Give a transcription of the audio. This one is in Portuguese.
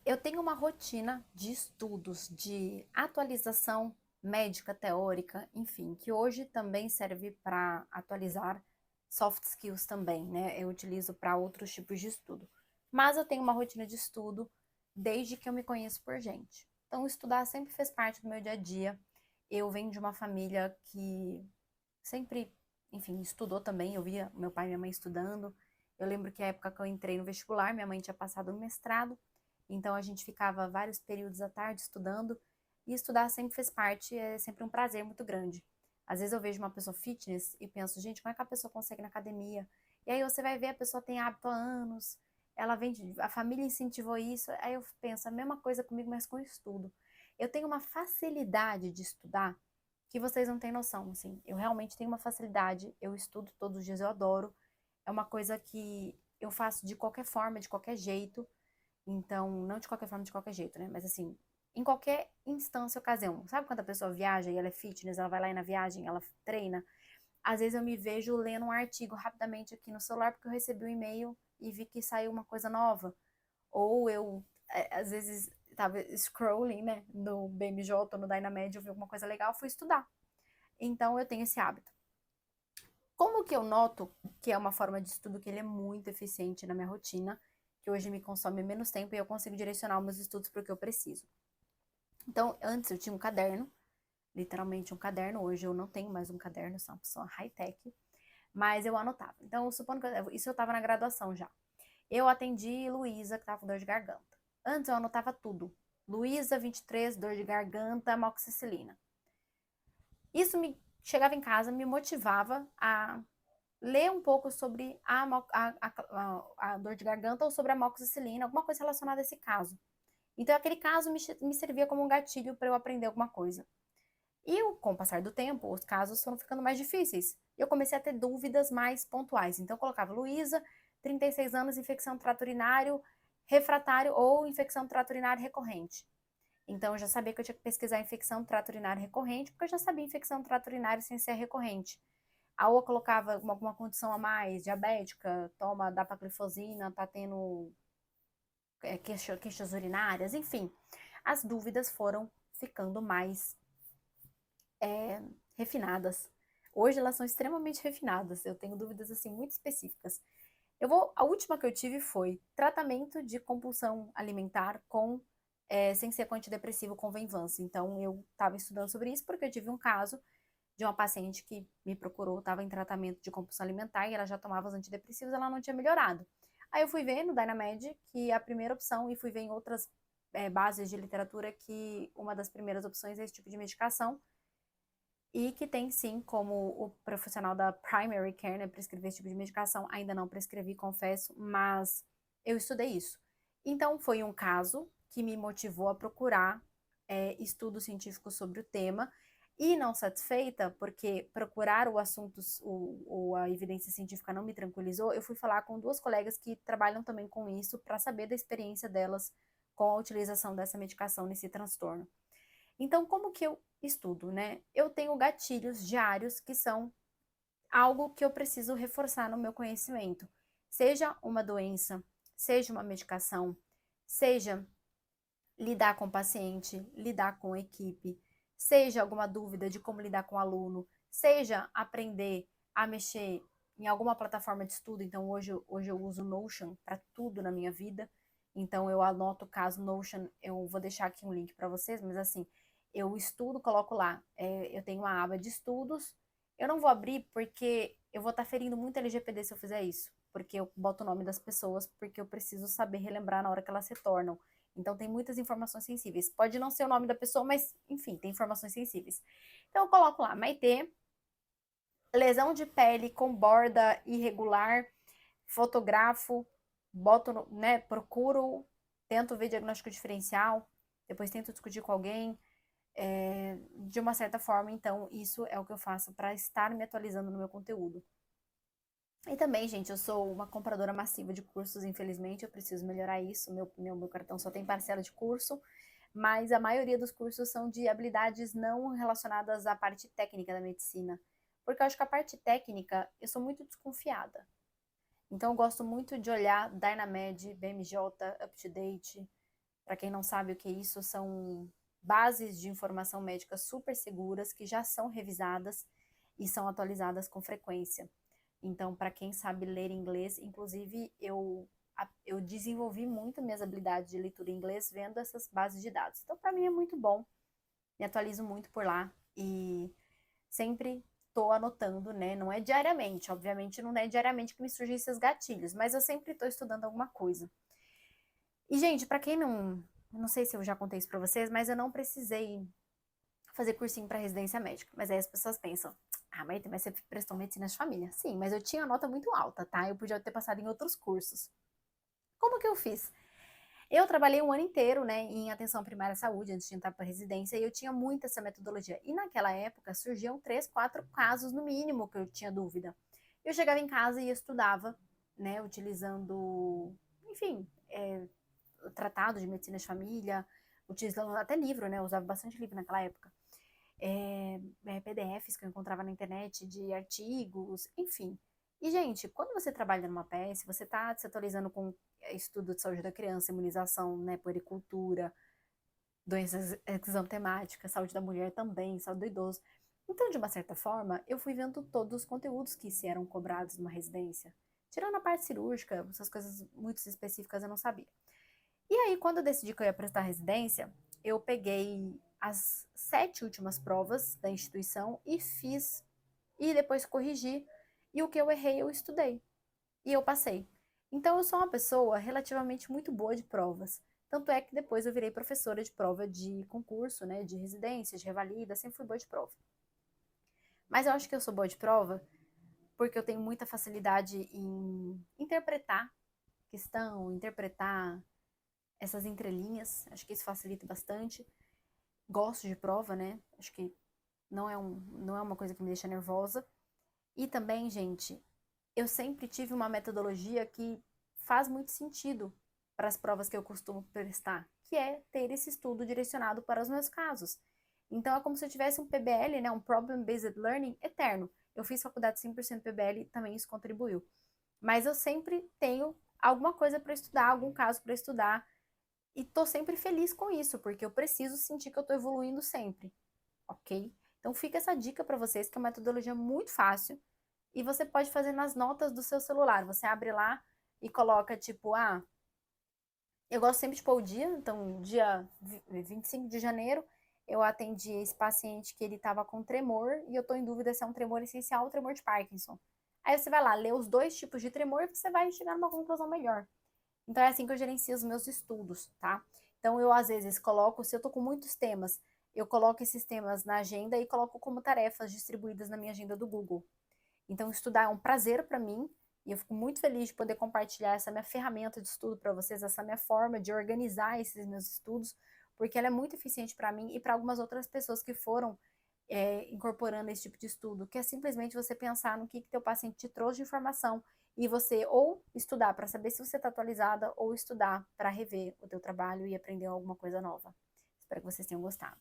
Eu tenho uma rotina de estudos, de atualização médica, teórica, enfim, que hoje também serve para atualizar soft skills também, né? Eu utilizo para outros tipos de estudo. Mas eu tenho uma rotina de estudo desde que eu me conheço por gente. Então, estudar sempre fez parte do meu dia a dia. Eu venho de uma família que sempre, enfim, estudou também. Eu via meu pai e minha mãe estudando. Eu lembro que a época que eu entrei no vestibular, minha mãe tinha passado no mestrado. Então a gente ficava vários períodos à tarde estudando, e estudar sempre fez parte, é sempre um prazer muito grande. Às vezes eu vejo uma pessoa fitness e penso, gente, como é que a pessoa consegue ir na academia? E aí você vai ver, a pessoa tem hábito há anos, ela vem, a família incentivou isso, aí eu penso, a mesma coisa comigo, mas com o estudo. Eu tenho uma facilidade de estudar que vocês não têm noção, assim. Eu realmente tenho uma facilidade, eu estudo todos os dias, eu adoro. É uma coisa que eu faço de qualquer forma, de qualquer jeito. Então, não de qualquer forma, de qualquer jeito, né? Mas assim, em qualquer instância, ocasião. Sabe quando a pessoa viaja e ela é fitness, ela vai lá e na viagem, ela treina? Às vezes eu me vejo lendo um artigo rapidamente aqui no celular porque eu recebi um e-mail e vi que saiu uma coisa nova. Ou eu, às vezes, tava scrolling, né, no BMJ ou no Dynamed, eu vi alguma coisa legal, fui estudar. Então, eu tenho esse hábito. Como que eu noto que é uma forma de estudo que ele é muito eficiente na minha rotina, que hoje me consome menos tempo e eu consigo direcionar os meus estudos para o que eu preciso. Então, antes eu tinha um caderno, literalmente um caderno, hoje eu não tenho mais um caderno, sou uma pessoa high-tech, mas eu anotava. Então, supondo que isso eu estava na graduação já. Eu atendi Luísa, que estava com dor de garganta. Antes eu anotava tudo. Luísa, 23, dor de garganta, amoxicilina. Isso me chegava em casa, me motivava a ler um pouco sobre a dor de garganta ou sobre a amoxicilina, alguma coisa relacionada a esse caso. Então, aquele caso me servia como um gatilho para eu aprender alguma coisa. E com o passar do tempo, os casos foram ficando mais difíceis. Eu comecei a ter dúvidas mais pontuais. Então, eu colocava Luísa, 36 anos, infecção trato urinário refratário ou infecção trato urinário recorrente. Então, eu já sabia que eu tinha que pesquisar infecção trato urinário recorrente, porque eu já sabia infecção trato urinário sem ser recorrente. A ou colocava alguma condição a mais, diabética, toma dapaglifosina, tá tendo queixas urinárias, enfim. As dúvidas foram ficando mais é, refinadas. Hoje elas são extremamente refinadas. Eu tenho dúvidas assim muito específicas. A última que eu tive foi tratamento de compulsão alimentar com sem ser com antidepressivo com Venvance. Então eu estava estudando sobre isso porque eu tive um caso de uma paciente que me procurou, estava em tratamento de compulsão alimentar e ela já tomava os antidepressivos, ela não tinha melhorado. Aí eu fui ver no Dynamed que a primeira opção, e fui ver em outras bases de literatura que uma das primeiras opções é esse tipo de medicação, e que tem sim como o profissional da primary care, né, prescrever esse tipo de medicação. Ainda não prescrevi, confesso, mas eu estudei isso. Então foi um caso que me motivou a procurar estudos científicos sobre o tema, e não satisfeita, porque procurar o assunto, a evidência científica não me tranquilizou, eu fui falar com duas colegas que trabalham também com isso para saber da experiência delas com a utilização dessa medicação nesse transtorno. Então, como que eu estudo, né? Eu tenho gatilhos diários que são algo que eu preciso reforçar no meu conhecimento. Seja uma doença, seja uma medicação, seja lidar com o paciente, lidar com a equipe, seja alguma dúvida de como lidar com o aluno, seja aprender a mexer em alguma plataforma de estudo. Então, hoje eu uso Notion para tudo na minha vida. Então, eu anoto o caso Notion, eu vou deixar aqui um link para vocês, mas assim, eu estudo, coloco lá, eu tenho uma aba de estudos, eu não vou abrir porque eu vou estar ferindo muito LGPD se eu fizer isso, porque eu boto o nome das pessoas, porque eu preciso saber relembrar na hora que elas se tornam. Então, tem muitas informações sensíveis. Pode não ser o nome da pessoa, mas, enfim, tem informações sensíveis. Então, eu coloco lá, Maitê, lesão de pele com borda irregular, fotografo, boto, né, procuro, tento ver diagnóstico diferencial, depois tento discutir com alguém, de uma certa forma. Então, isso é o que eu faço para estar me atualizando no meu conteúdo. E também, gente, eu sou uma compradora massiva de cursos, infelizmente, eu preciso melhorar isso. Meu cartão só tem parcela de curso, mas a maioria dos cursos são de habilidades não relacionadas à parte técnica da medicina. Porque eu acho que a parte técnica, eu sou muito desconfiada. Então, eu gosto muito de olhar Dynamed, BMJ, UpToDate, Para quem não sabe o que é isso, são bases de informação médica super seguras que já são revisadas e são atualizadas com frequência. Então, para quem sabe ler inglês, inclusive eu desenvolvi muito minhas habilidades de leitura em inglês vendo essas bases de dados. Então, para mim é muito bom, me atualizo muito por lá e sempre estou anotando, né? Não é diariamente, obviamente não é diariamente que me surgem esses gatilhos, mas eu sempre estou estudando alguma coisa. E, gente, para quem não sei se eu já contei isso para vocês, mas eu não precisei fazer cursinho para residência médica. Mas aí as pessoas pensam, ah, mas você prestou medicina de família. Sim, mas eu tinha nota muito alta, tá? Eu podia ter passado em outros cursos. Como que eu fiz? Eu trabalhei um ano inteiro, né, em atenção primária à saúde, antes de entrar para residência, e eu tinha muito essa metodologia. E naquela época surgiam 3, 4 casos no mínimo que eu tinha dúvida. Eu chegava em casa e estudava, né, utilizando, enfim, tratado de medicina de família, utilizando até livro, né, eu usava bastante livro naquela época. PDFs que eu encontrava na internet de artigos, enfim. E, gente, quando você trabalha numa PS, você está se atualizando com estudo de saúde da criança, imunização, né, puericultura, doenças exantemáticas, saúde da mulher também, saúde do idoso. Então, de uma certa forma, eu fui vendo todos os conteúdos que se eram cobrados numa residência. Tirando a parte cirúrgica, essas coisas muito específicas eu não sabia. E aí, quando eu decidi que eu ia prestar residência, eu peguei as 7 últimas provas da instituição e fiz, e depois corrigi, e o que eu errei eu estudei, e eu passei. Então, eu sou uma pessoa relativamente muito boa de provas. Tanto é que depois eu virei professora de prova de concurso, né, de residência, de revalida, sempre fui boa de prova. Mas eu acho que eu sou boa de prova porque eu tenho muita facilidade em interpretar questão, interpretar essas entrelinhas, acho que isso facilita bastante. Gosto de prova, né? Acho que não é uma coisa que me deixa nervosa. E também, gente, eu sempre tive uma metodologia que faz muito sentido para as provas que eu costumo prestar, que é ter esse estudo direcionado para os meus casos. Então, é como se eu tivesse um PBL, né, um Problem Based Learning eterno. Eu fiz faculdade 100% PBL e também isso contribuiu. Mas eu sempre tenho alguma coisa para estudar, algum caso para estudar, e tô sempre feliz com isso, porque eu preciso sentir que eu tô evoluindo sempre, ok? Então fica essa dica para vocês, que é uma metodologia muito fácil e você pode fazer nas notas do seu celular. Você abre lá e coloca tipo, eu gosto sempre de pôr o dia, então dia 25 de janeiro eu atendi esse paciente que ele estava com tremor e eu tô em dúvida se é um tremor essencial ou tremor de Parkinson. Aí você vai lá, lê os dois tipos de tremor e você vai chegar numa conclusão melhor. Então é assim que eu gerencio os meus estudos, tá? Então eu às vezes coloco, se eu tô com muitos temas, eu coloco esses temas na agenda e coloco como tarefas distribuídas na minha agenda do Google. Então estudar é um prazer para mim e eu fico muito feliz de poder compartilhar essa minha ferramenta de estudo para vocês, essa minha forma de organizar esses meus estudos, porque ela é muito eficiente para mim e para algumas outras pessoas que foram incorporando esse tipo de estudo, que é simplesmente você pensar no que teu paciente te trouxe de informação e você ou estudar para saber se você está atualizada ou estudar para rever o teu trabalho e aprender alguma coisa nova. Espero que vocês tenham gostado.